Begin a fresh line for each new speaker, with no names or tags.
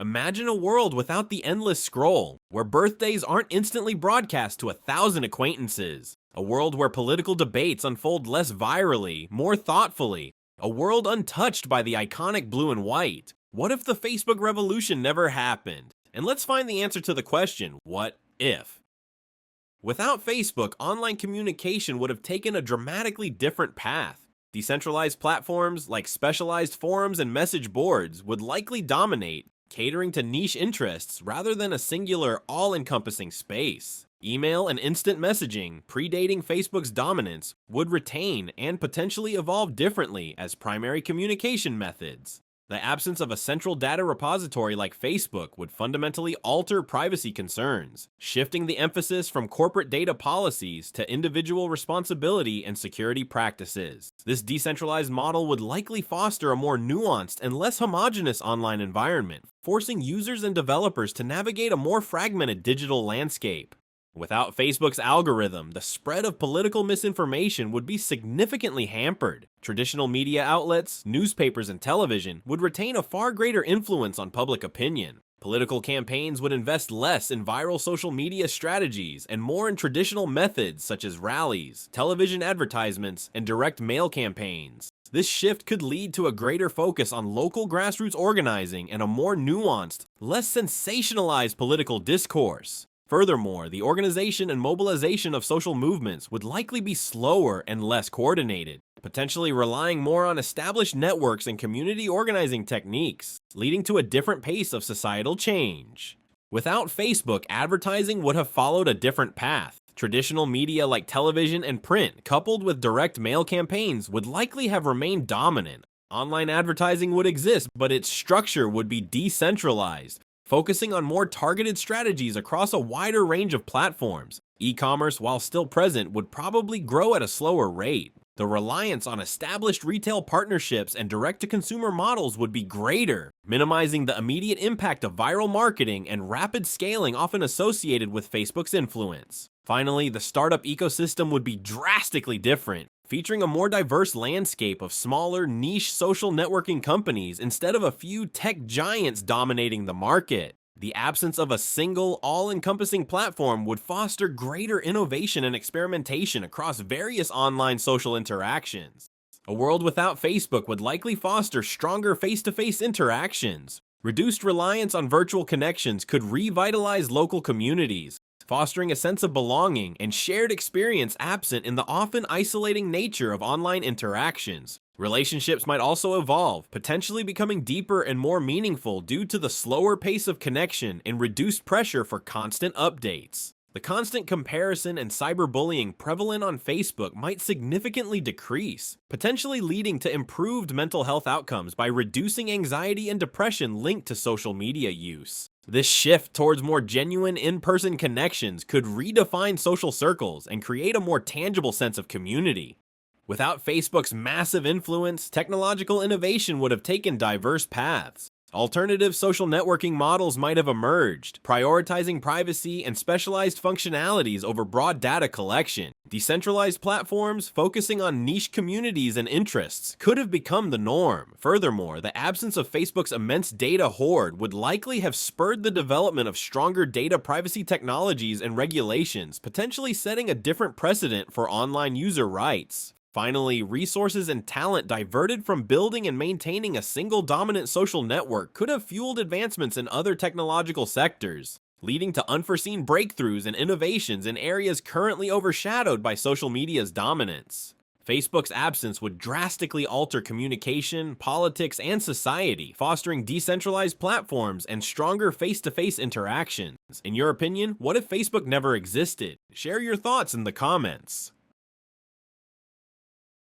Imagine a world without the endless scroll, where birthdays aren't instantly broadcast to 1,000 acquaintances. A world where political debates unfold less virally, more thoughtfully. A world untouched by the iconic blue and white. What if the Facebook revolution never happened? And let's find the answer to the question, what if? Without Facebook, online communication would have taken a dramatically different path. Decentralized platforms like specialized forums and message boards would likely dominate, catering to niche interests rather than a singular, all-encompassing space. Email and instant messaging, predating Facebook's dominance, would retain and potentially evolve differently as primary communication methods. The absence of a central data repository like Facebook would fundamentally alter privacy concerns, shifting the emphasis from corporate data policies to individual responsibility and security practices. This decentralized model would likely foster a more nuanced and less homogeneous online environment, forcing users and developers to navigate a more fragmented digital landscape. Without Facebook's algorithm, the spread of political misinformation would be significantly hampered. Traditional media outlets, newspapers, and television would retain a far greater influence on public opinion. Political campaigns would invest less in viral social media strategies and more in traditional methods such as rallies, television advertisements, and direct mail campaigns. This shift could lead to a greater focus on local grassroots organizing and a more nuanced, less sensationalized political discourse. Furthermore, the organization and mobilization of social movements would likely be slower and less coordinated, potentially relying more on established networks and community organizing techniques, leading to a different pace of societal change. Without Facebook, advertising would have followed a different path. Traditional media like television and print, coupled with direct mail campaigns, would likely have remained dominant. Online advertising would exist, but its structure would be decentralized, focusing on more targeted strategies across a wider range of platforms. E-commerce, while still present, would probably grow at a slower rate. The reliance on established retail partnerships and direct-to-consumer models would be greater, minimizing the immediate impact of viral marketing and rapid scaling often associated with Facebook's influence. Finally, the startup ecosystem would be drastically different, featuring a more diverse landscape of smaller, niche social networking companies instead of a few tech giants dominating the market. The absence of a single, all-encompassing platform would foster greater innovation and experimentation across various online social interactions. A world without Facebook would likely foster stronger face-to-face interactions. Reduced reliance on virtual connections could revitalize local communities, fostering a sense of belonging and shared experience absent in the often isolating nature of online interactions. Relationships might also evolve, potentially becoming deeper and more meaningful due to the slower pace of connection and reduced pressure for constant updates. The constant comparison and cyberbullying prevalent on Facebook might significantly decrease, potentially leading to improved mental health outcomes by reducing anxiety and depression linked to social media use. This shift towards more genuine in-person connections could redefine social circles and create a more tangible sense of community. Without Facebook's massive influence, technological innovation would have taken diverse paths. Alternative social networking models might have emerged, prioritizing privacy and specialized functionalities over broad data collection. Decentralized platforms focusing on niche communities and interests could have become the norm. Furthermore, the absence of Facebook's immense data hoard would likely have spurred the development of stronger data privacy technologies and regulations, potentially setting a different precedent for online user rights. Finally, resources and talent diverted from building and maintaining a single dominant social network could have fueled advancements in other technological sectors, leading to unforeseen breakthroughs and innovations in areas currently overshadowed by social media's dominance. Facebook's absence would drastically alter communication, politics, and society, fostering decentralized platforms and stronger face-to-face interactions. In your opinion, what if Facebook never existed? Share your thoughts in the comments.